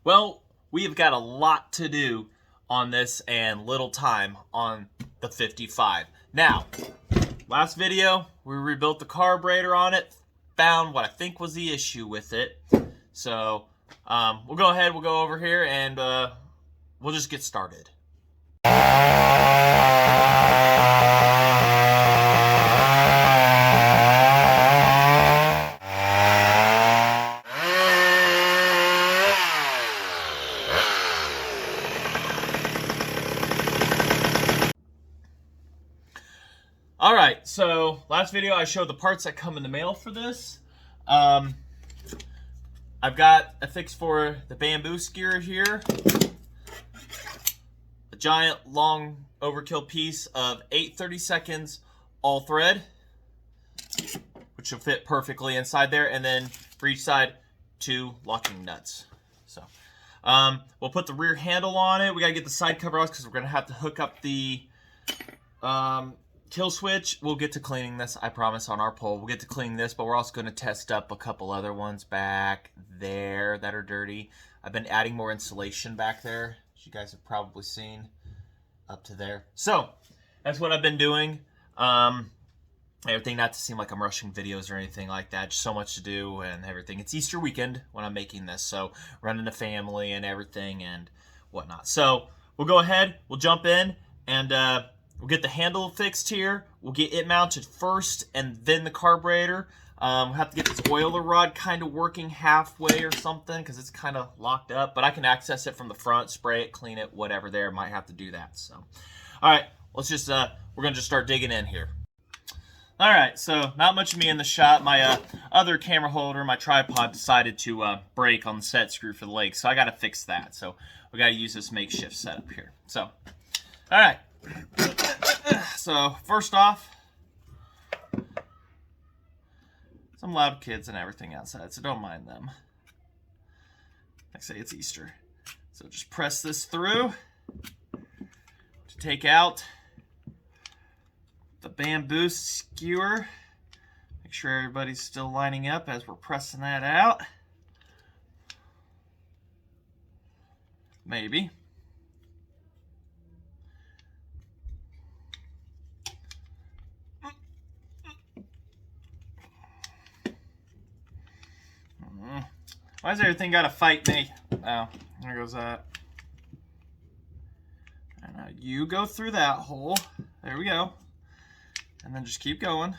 Well, we have got a lot to do on this and little time on the 55. Now, last video, we rebuilt the carburetor on it, found what I think was the issue with it. So, we'll go ahead, we'll go over here, and we'll just get started. Alright, so last video I showed the parts that come in the mail for this. I've got a fix for the bamboo skewer here. A giant long overkill piece of 8/32 all thread, which will fit perfectly inside there, and then for each side 2 locking nuts. So we'll put the rear handle on it. We gotta get the side cover off because we're gonna have to hook up the kill switch. We'll get to cleaning this, I promise, on our pole. We'll get to cleaning this, but we're also going to test up a couple other ones back there that are dirty. I've been adding more insulation back there, as you guys have probably seen, up to there. So, that's what I've been doing. Everything, not to seem like I'm rushing videos or anything like that. Just so much to do and everything. It's Easter weekend when I'm making this, so running a family and everything and whatnot. So, we'll go ahead, we'll jump in, and we'll get the handle fixed here. We'll get it mounted first and then the carburetor. We'll have to get this oiler rod kind of working halfway or something because it's kind of locked up. But I can access it from the front, spray it, clean it, whatever there. Might have to do that. So, all right, let's just, we're going to just start digging in here. All right, so not much of me in the shot. My other camera holder, my tripod, decided to break on the set screw for the leg. So I got to fix that. So we got to use this makeshift setup here. So, all right. So, first off, some loud kids and everything outside, so don't mind them. Like I say, it's Easter. So just press this through to take out the bamboo skewer. Make sure everybody's still lining up as we're pressing that out. Maybe. Why does everything gotta fight me? Oh, there goes that. And now you go through that hole. There we go. And then just keep going.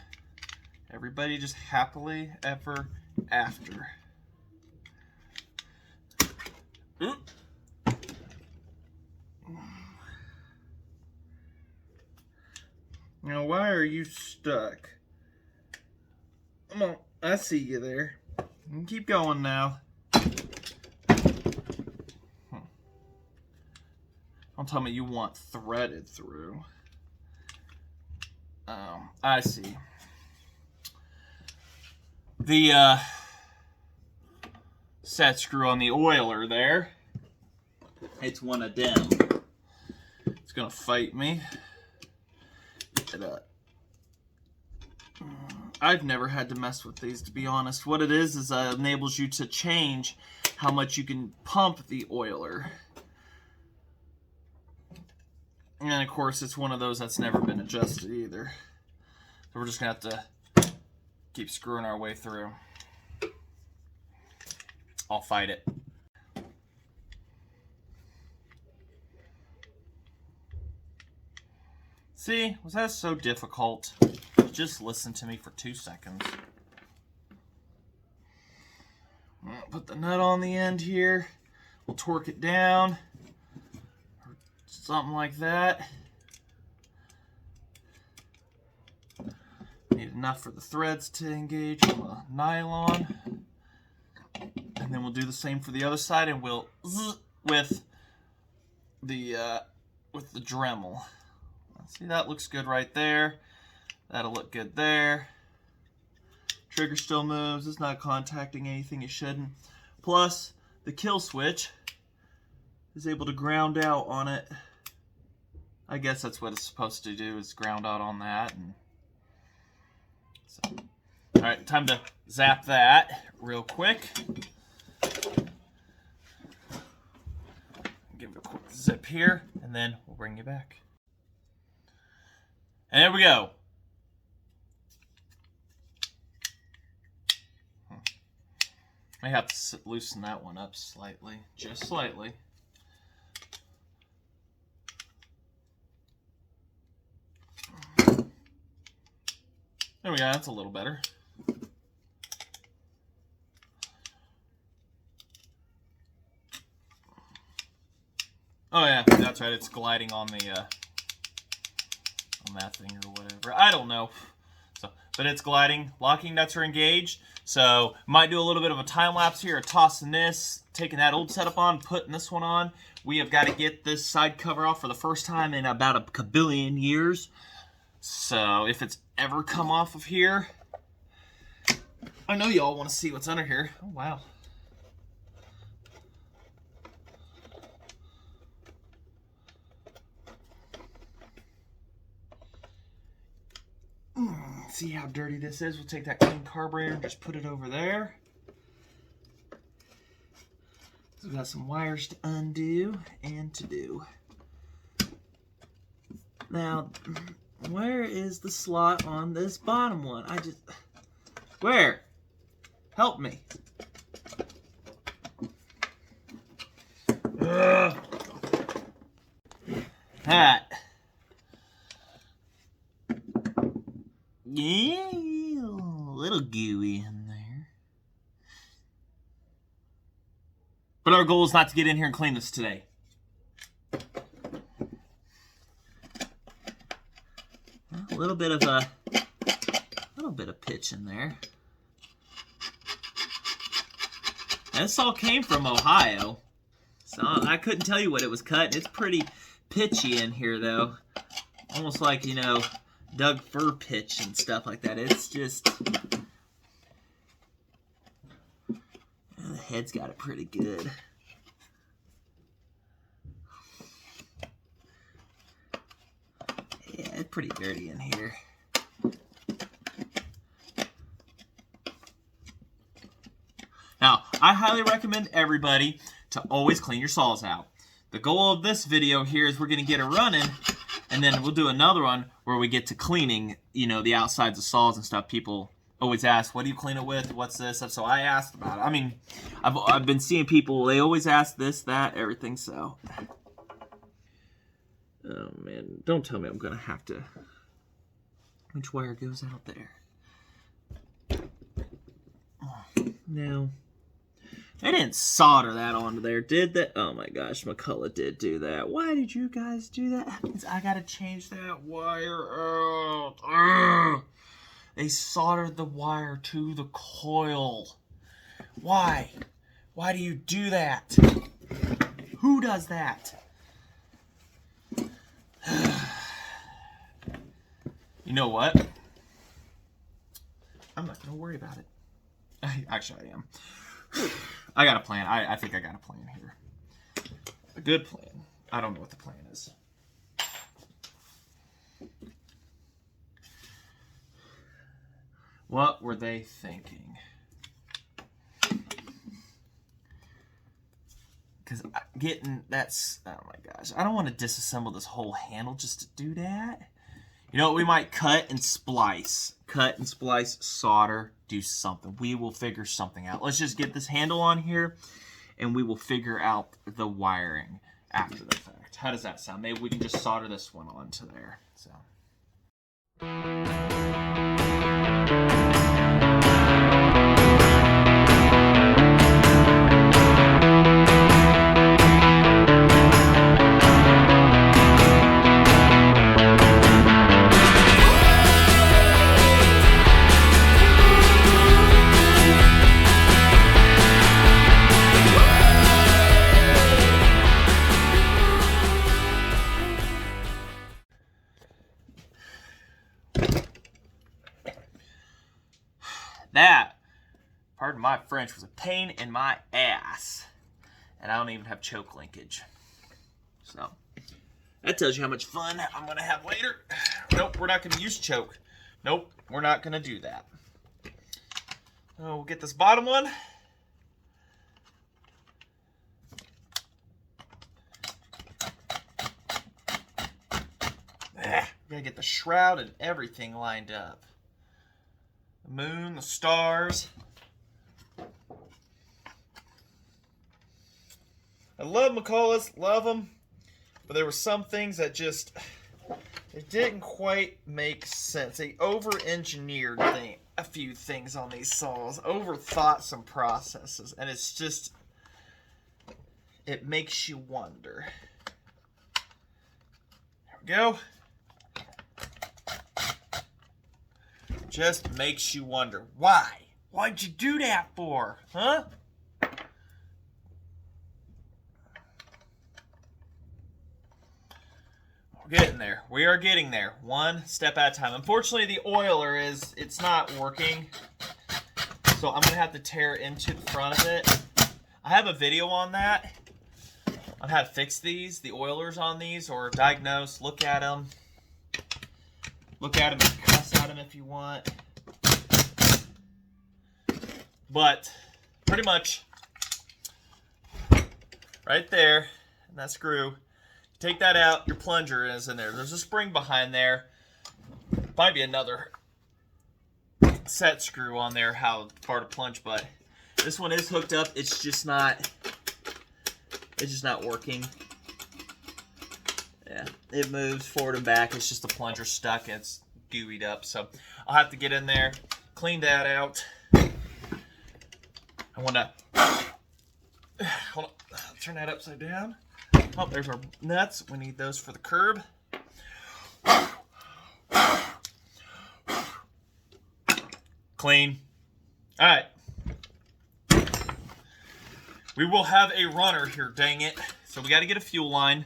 Everybody just happily ever after. Oop. Now, why are you stuck? Come on, I see you there. You can keep going now. Don't tell me you want threaded through. Oh, I see. The set screw on the oiler there, it's one of them. It's gonna fight me. I've never had to mess with these, to be honest. What it is enables you to change how much you can pump the oiler. And of course, it's one of those that's never been adjusted either. So we're just gonna have to keep screwing our way through. I'll fight it. See, was that so difficult? Just listen to me for 2 seconds. Put the nut on the end here. We'll torque it down. Or something like that. Need enough for the threads to engage on the nylon. And then we'll do the same for the other side, and we'll zzz with the Dremel. See, that looks good right there. That'll look good there. Trigger still moves. It's not contacting anything it shouldn't. Plus, the kill switch is able to ground out on it. I guess that's what it's supposed to do, is ground out on that. And so, all right, time to zap that real quick. zip here, and then we'll bring you back. And there we go. May have to loosen that one up slightly, just slightly. There we go, that's a little better. Oh yeah, that's right, it's gliding on the on that thing or whatever. I don't know. So, but it's gliding. Locking nuts are engaged. So might do a little bit of a time lapse here, tossing this, taking that old setup on, putting this one on. We have got to get this side cover off for the first time in about a kabillion years. So if it's ever come off of here, I know y'all want to see what's under here. Oh wow. See how dirty this is? We'll take that clean carburetor and just put it over there. So we've got some wires to undo and to do. Now, where is the slot on this bottom one? Where? Help me. Ugh. That. Yeah, a little gooey in there. But our goal is not to get in here and clean this today. A little bit of pitch in there. And this all came from Ohio, so I couldn't tell you what it was cut. It's pretty pitchy in here, though. Almost like, you know, Doug fir pitch and stuff like that. It's just... the head's got it pretty good. Yeah, it's pretty dirty in here. Now, I highly recommend everybody to always clean your saws out. The goal of this video here is we're going to get it running, and then we'll do another one where we get to cleaning, you know, the outsides of saws and stuff. People always ask, what do you clean it with? What's this? So I asked about it. I mean, I've been seeing people, they always ask this, that, everything, so. Oh, man. Don't tell me I'm going to have to. Which wire goes out there? Oh, no. I didn't solder that onto there, did that? Oh my gosh, McCulloch did do that. Why did you guys do that? That means I gotta change that wire out. Ugh. They soldered the wire to the coil. Why? Why do you do that? Who does that? You know what? I'm not gonna worry about it. Actually, I am. I got a plan. I think I got a plan here. A good plan. I don't know what the plan is. What were they thinking? Because getting that's... Oh my gosh. I don't want to disassemble this whole handle just to do that. You know what? We might cut and splice. Cut and splice, solder, do something. We will figure something out. Let's just get this handle on here, and we will figure out the wiring after the fact. How does that sound? Maybe we can just solder this one onto there. So. That, pardon my French, was a pain in my ass. And I don't even have choke linkage. So, that tells you how much fun I'm going to have later. Nope, we're not going to use choke. Nope, we're not going to do that. Oh, we'll get this bottom one. Gotta get the shroud and everything lined up. The moon, the stars. I love McCullochs, love them, but there were some things that just, it didn't quite make sense. They over-engineered a few things on these saws, overthought some processes, and it's just, it makes you wonder. There we go. Just makes you wonder. Why? Why'd you do that for? Huh? We're getting there. We are getting there. One step at a time. Unfortunately, the oiler it's not working. So I'm going to have to tear into the front of it. I have a video on that. On how to fix these, the oilers on these, or diagnose, look at them. Look at them and cuss at them if you want. But pretty much right there, and that screw, take that out, your plunger is in there. There's a spring behind there. Might be another set screw on there, how far to plunge, but this one is hooked up. It's just not working. Yeah, it moves forward and back. It's just the plunger stuck. It's gooeyed up. So I'll have to get in there, clean that out. I want to hold on, turn that upside down. Oh, there's our nuts. We need those for the curb. Clean. All right. We will have a runner here, dang it. So we got to get a fuel line.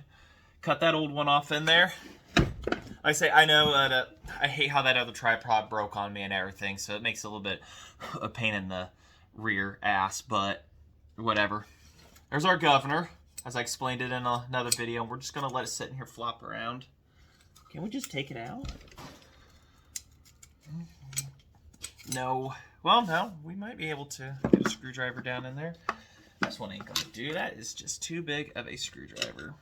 Cut that old one off in there. I say, I know that I hate how that other tripod broke on me and everything, so it makes a little bit a pain in the rear ass, but whatever. There's our governor, as I explained it in another video. We're just going to let it sit in here, flop around. Can we just take it out? No. Well, no. We might be able to get a screwdriver down in there. This one ain't going to do that. It's just too big of a screwdriver.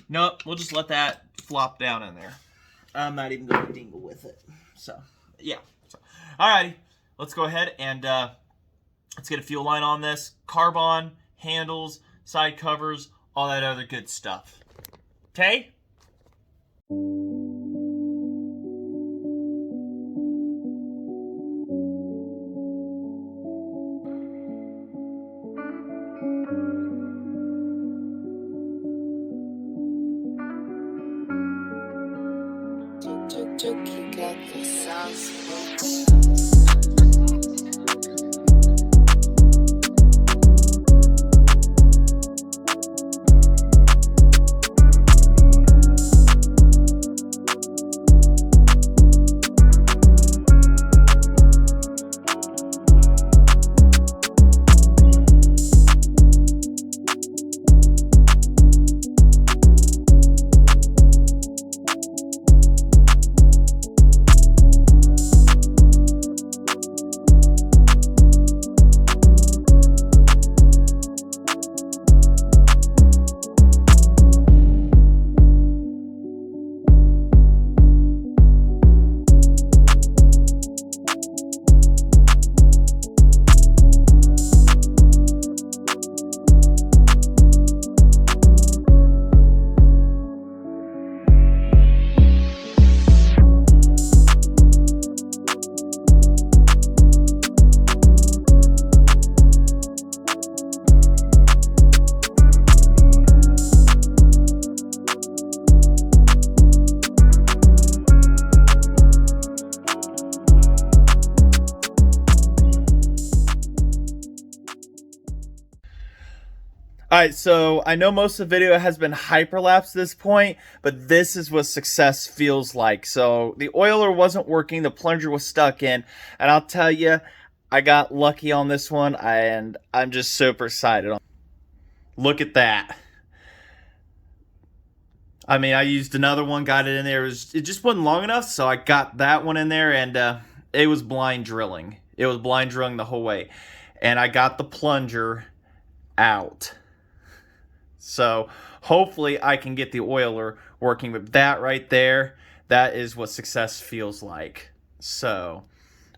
Nope. We'll just let that flop down in there. I'm not even going to dingle with it. So, yeah. So, alrighty. Let's go ahead and let's get a fuel line on this. Carbon, handles, side covers, all that other good stuff. Okay? Alright, so I know most of the video has been hyperlapse at this point, but this is what success feels like. So the oiler wasn't working, the plunger was stuck in, and I'll tell you, I got lucky on this one, and I'm just super excited. Look at that. I mean, I used another one, got it in there. It just wasn't long enough, so I got that one in there, and it was blind drilling. It was blind drilling the whole way. And I got the plunger out. So hopefully I can get the oiler working, but that right there, that is what success feels like. So,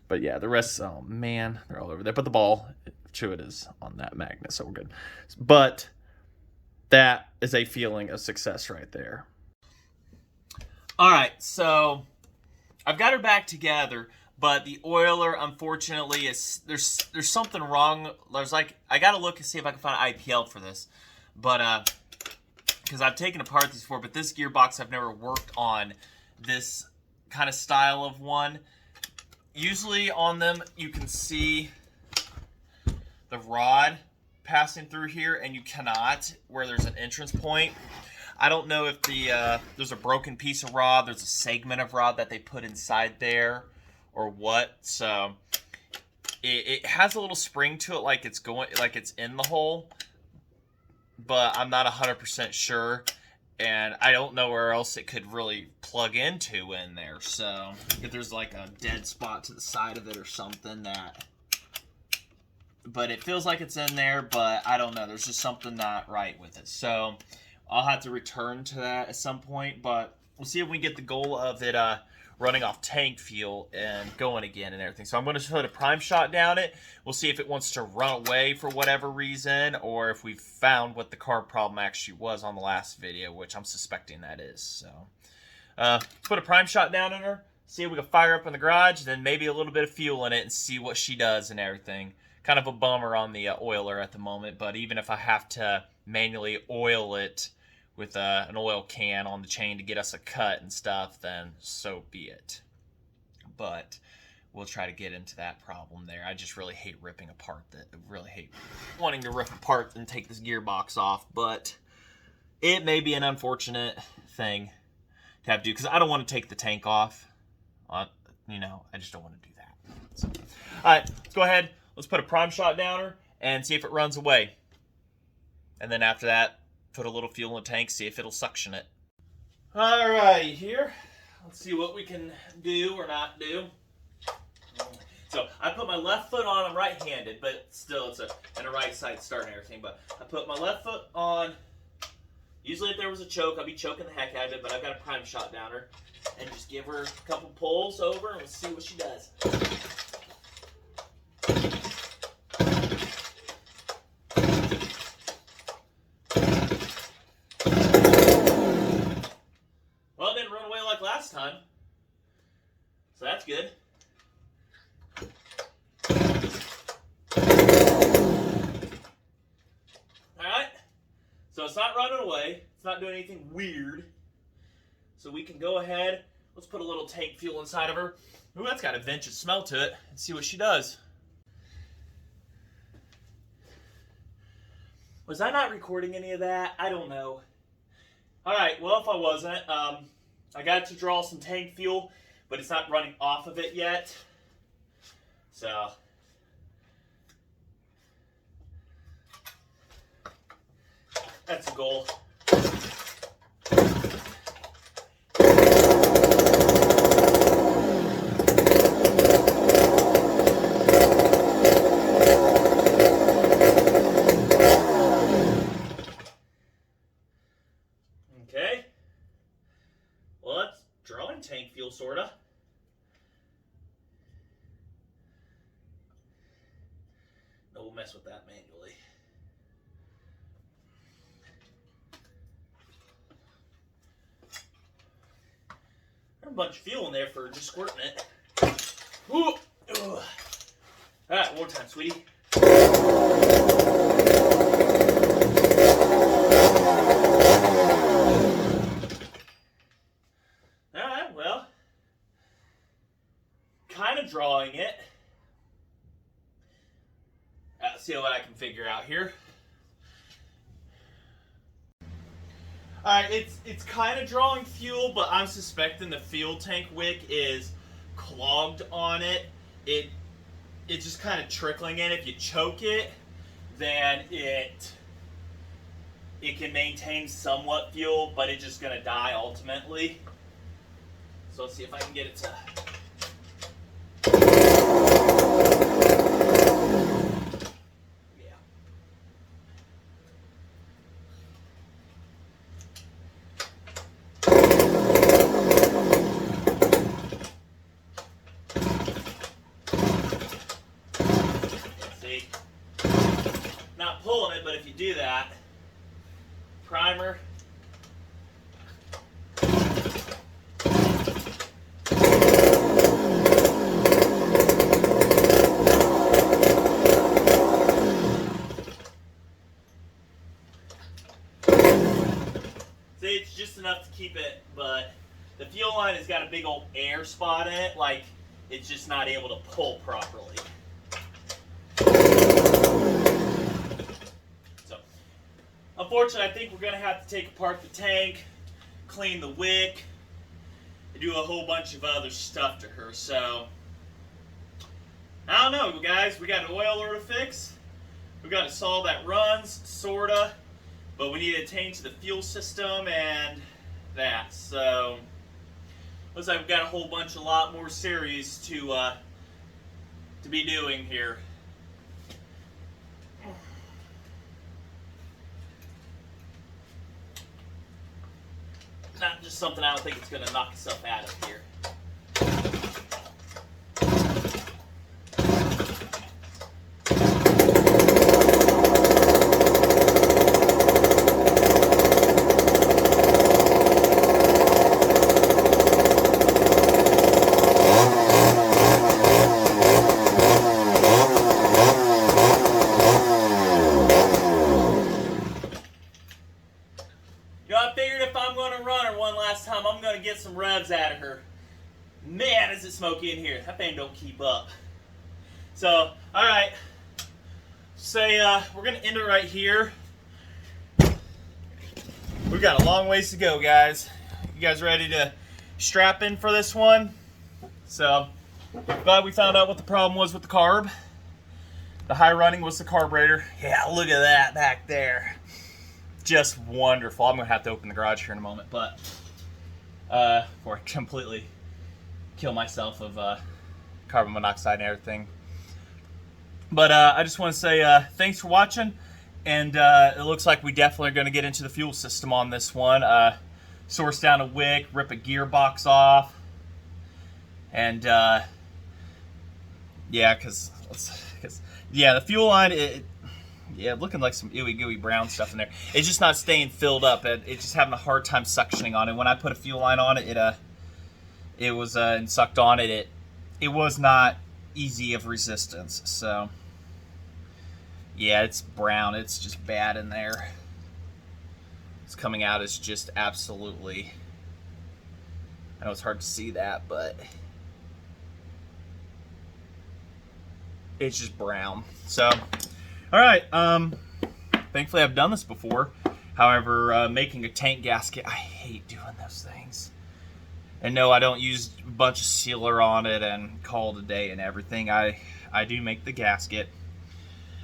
but yeah, the rest, oh man, they're all over there. But the ball, true, it is on that magnet, so we're good. But that is a feeling of success right there. All right, so I've got her back together, but the oiler, unfortunately, is there's something wrong. I gotta look and see if I can find an IPL for this, but because I've taken apart these before, but this gearbox I've never worked on this kind of style of one. Usually on them you can see the rod passing through here, and you cannot where there's an entrance point. I don't know if there's a broken piece of rod, there's a segment of rod that they put inside there, or what. So it has a little spring to it, like it's in the hole, but I'm not 100% sure, and I don't know where else it could really plug into in there. So if there's like a dead spot to the side of it or something, but it feels like it's in there, but I don't know. There's just something not right with it. So I'll have to return to that at some point, but we'll see if we can get the goal of it running off tank fuel and going again and everything. So I'm going to put a prime shot down it. We'll see if it wants to run away for whatever reason, or if we've found what the carb problem actually was on the last video, which I'm suspecting that is. So put a prime shot down in her, see if we can fire up in the garage, then maybe a little bit of fuel in it and see what she does and everything. Kind of a bummer on the oiler at the moment, but even if I have to manually oil it with an oil can on the chain to get us a cut and stuff, then so be it. But we'll try to get into that problem there. I just really hate ripping apart that. I really hate wanting to rip apart and take this gearbox off, but it may be an unfortunate thing to have to do, because I don't want to take the tank off. I just don't want to do that. So, all right, let's go ahead. Let's put a prime shot down her and see if it runs away. And then after that, put a little fuel in the tank, see if it'll suction it. All right, here. Let's see what we can do or not do. So I put my left foot on. I'm right-handed, but still it's in a right side start and everything. But I put my left foot on. Usually if there was a choke, I'd be choking the heck out of it, but I've got a prime shot down her. And just give her a couple pulls over and we'll see what she does. Well, it didn't run away like last time, so that's good. Alright, so it's not running away, it's not doing anything weird, so we can go ahead, let's put a little tank fuel inside of her. Ooh, that's got a vintage smell to it, and see what she does. Was I not recording any of that? I don't know. Alright, well, if I wasn't, I got to draw some tank fuel, but it's not running off of it yet. So, that's the goal. Okay. Well, that's drawing tank fuel, sorta. No, we'll mess with that manually. There's a bunch of fuel in there for just squirting it. Ooh. All right, one more time, sweetie. Alright, well, kind of drawing it. Let's see what I can figure out here. Alright, it's kind of drawing fuel, but I'm suspecting the fuel tank wick is clogged on it. It's just kind of trickling in. If you choke it, then it can maintain somewhat fuel, but it's just going to die ultimately. So let's see if I can get it to... Yeah. pulling it, but if you do that, primer. See, it's just enough to keep it, but the fuel line has got a big old air spot in it, like it's just not able to pull properly. So, unfortunately, I think we're going to have to take apart the tank, clean the wick, and do a whole bunch of other stuff to her. So, I don't know, guys. We got an oiler to fix. We got a saw that runs, sorta, but we need to change the fuel system and that. So, looks like we've got a lot more series to be doing here. Not just something I don't think it's going to knock itself out of here. I'm going to get some revs out of her. Man, is it smoky in here. That thing don't keep up. So, alright. Say, we're going to end it right here. We've got a long ways to go, guys. You guys ready to strap in for this one? So, glad we found out what the problem was with the carb. The high running was the carburetor. Yeah, look at that back there. Just wonderful. I'm going to have to open the garage here in a moment, but before I completely kill myself of carbon monoxide and everything. But I just want to say thanks for watching, and it looks like we definitely are going to get into the fuel system on this one. Source down a wick, rip a gearbox off, and yeah, because the fuel line, yeah, looking like some ooey gooey brown stuff in there. It's just not staying filled up. It's just having a hard time suctioning on it. When I put a fuel line on it, it was and sucked on it. It was not easy of resistance. So yeah, it's brown. It's just bad in there. It's coming out as just absolutely. I know it's hard to see that, but it's just brown. So. All right, thankfully I've done this before. However, making a tank gasket, I hate doing those things. And no, I don't use a bunch of sealer on it and call it a day and everything. I do make the gasket.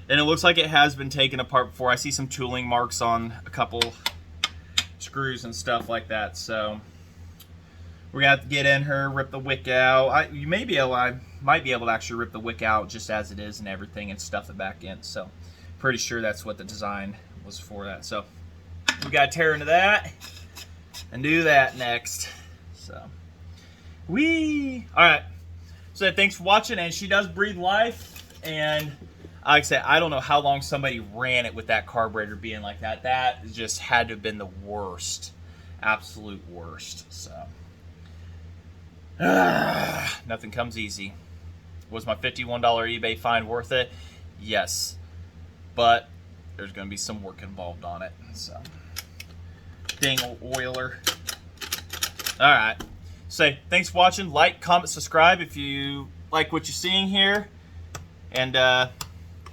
And it looks like it has been taken apart before. I see some tooling marks on a couple screws and stuff like that. So we're gonna have to get in her, rip the wick out. I might be able to actually rip the wick out just as it is and everything and stuff it back in. So pretty sure that's what the design was for that. So we gotta tear into that and do that next. So all right. So thanks for watching, and she does breathe life. And like I said, I don't know how long somebody ran it with that carburetor being like that. That just had to have been the worst, absolute worst. So. Nothing comes easy. Was my $51 eBay find worth it? Yes. But there's going to be some work involved on it. So, dang old oiler. Alright. So, thanks for watching. Like, comment, subscribe if you like what you're seeing here. And,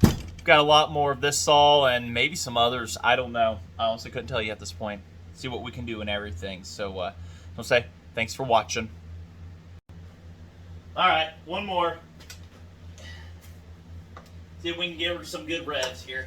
we've got a lot more of this saw and maybe some others. I don't know. I honestly couldn't tell you at this point. See what we can do and everything. So, I'll say thanks for watching. Alright, one more. See if we can give her some good revs here.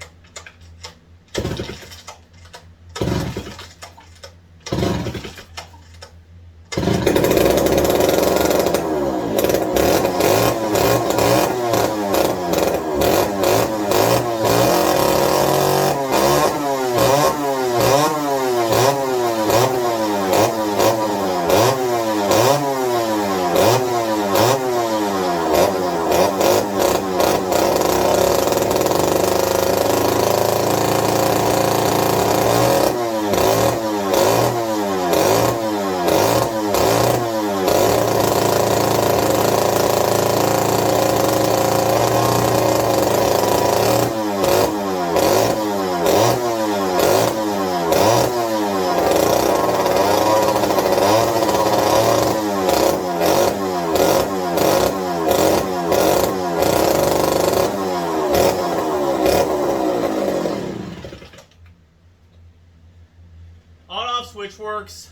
which works.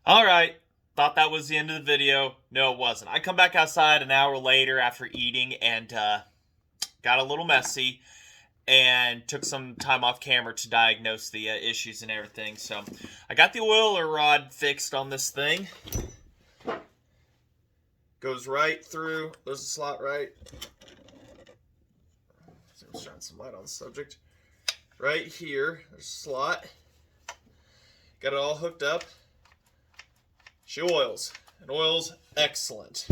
Alright, thought that was the end of the video. No, it wasn't. I come back outside an hour later after eating and got a little messy and took some time off camera to diagnose the issues and everything. So I got the oiler rod fixed on this thing. Goes right through. There's a slot right. Let's shine some light on the subject. Right here, there's a slot. Got it all hooked up. She oils. And oils excellent.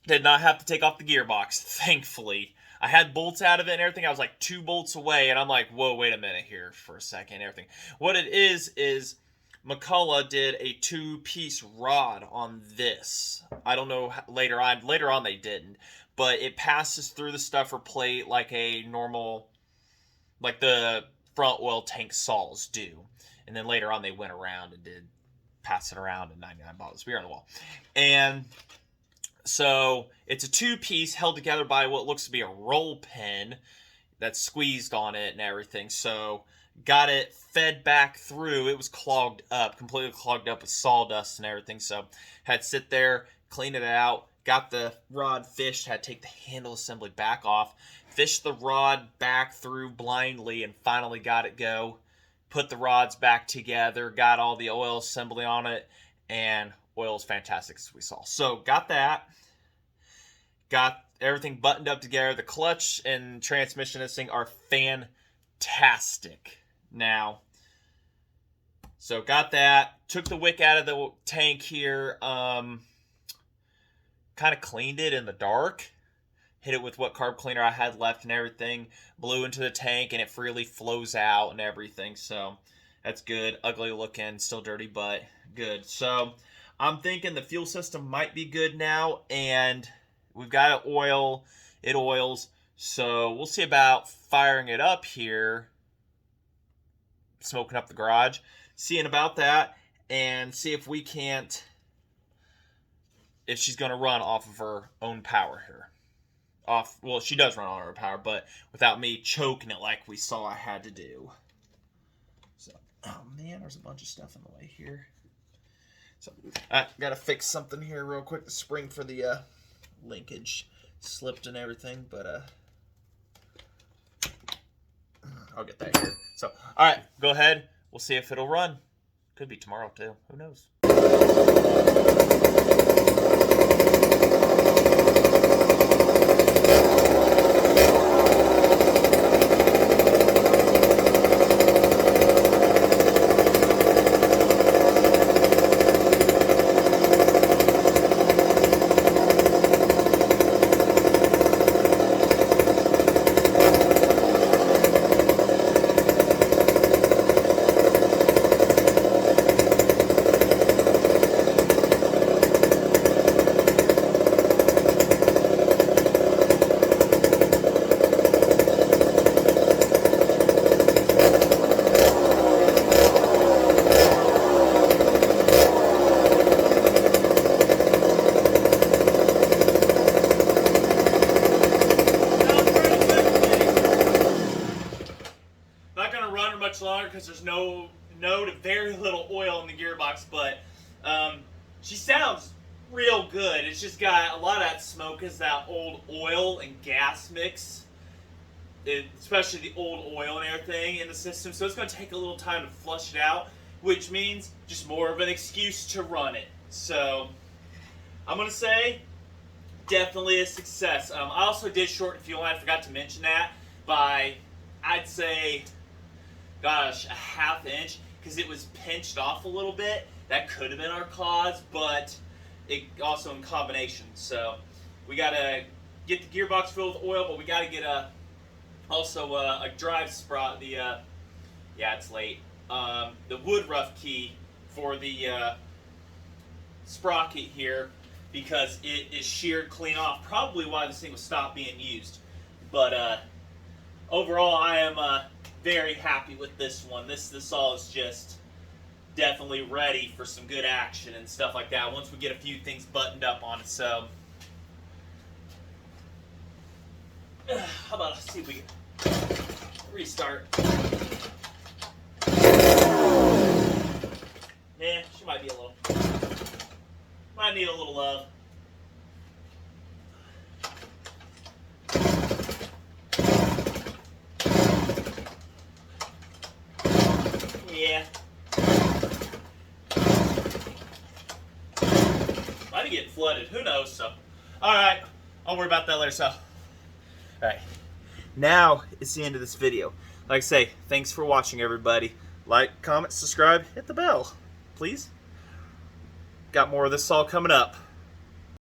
Did not have to take off the gearbox, thankfully. I had bolts out of it and everything. I was like 2 bolts away, and I'm like, whoa, wait a minute here for a second and everything. What it is McCulloch did a 2-piece rod on this. I don't know, later on they didn't. But it passes through the stuffer plate like a normal, like the front oil tank saws do. And then later on they went around and did pass it around, and 99 bottles of beer on the wall. And so it's a 2-piece held together by what looks to be a roll pin that's squeezed on it and everything. So got it fed back through. It was clogged up, completely clogged up with sawdust and everything. So had to sit there, clean it out, got the rod fished, had to take the handle assembly back off, fished the rod back through blindly, and finally got it go. Put the rods back together, got all the oil assembly on it, and oil's fantastic as we saw. So got that. Got everything buttoned up together. The clutch and transmission of this thing are fantastic now. So got that. Took the wick out of the tank here. Kind of cleaned it in the dark. Hit it with what carb cleaner I had left and everything. Blew into the tank and it freely flows out and everything. So that's good. Ugly looking, still dirty, but good. So I'm thinking the fuel system might be good now. And we've got it oil. It oils. So we'll see about firing it up here. Smoking up the garage. Seeing about that. And see if we can't... if she's going to run off of her own power here. Well, she does run on her power, but without me choking it like we saw I had to do. So, oh man, there's a bunch of stuff in the way here. So, I gotta fix something here real quick. The spring for the linkage slipped and everything, but I'll get that here. So, all right, go ahead. We'll see if it'll run. Could be tomorrow too. Who knows? Longer because there's no to very little oil in the gearbox, but she sounds real good. It's just got a lot of that smoke is that old oil and gas mix, especially the old oil and everything in the system, so it's going to take a little time to flush it out, which means just more of an excuse to run it. So I'm going to say definitely a success. I also did shorten fuel line. I forgot to mention that by, I'd say, gosh, a ½ inch, because it was pinched off a little bit. That could have been our cause, but it also in combination. So we got to get the gearbox filled with oil, but we got to get also a drive sprot. Yeah, it's late. The wood rough key for the sprocket here, because it is sheared clean off. Probably why this thing was stopped being used. But overall, I am very happy with this one. This saw is just definitely ready for some good action and stuff like that once we get a few things buttoned up on it. So How about let's see if we can restart. Yeah, she might be a little. Might need a little love. Yeah. Might be getting flooded. Who knows? So, all right. I'll worry about that later. So, all right. Now it's the end of this video. Like I say, thanks for watching, everybody. Like, comment, subscribe, hit the bell, please. Got more of this all coming up.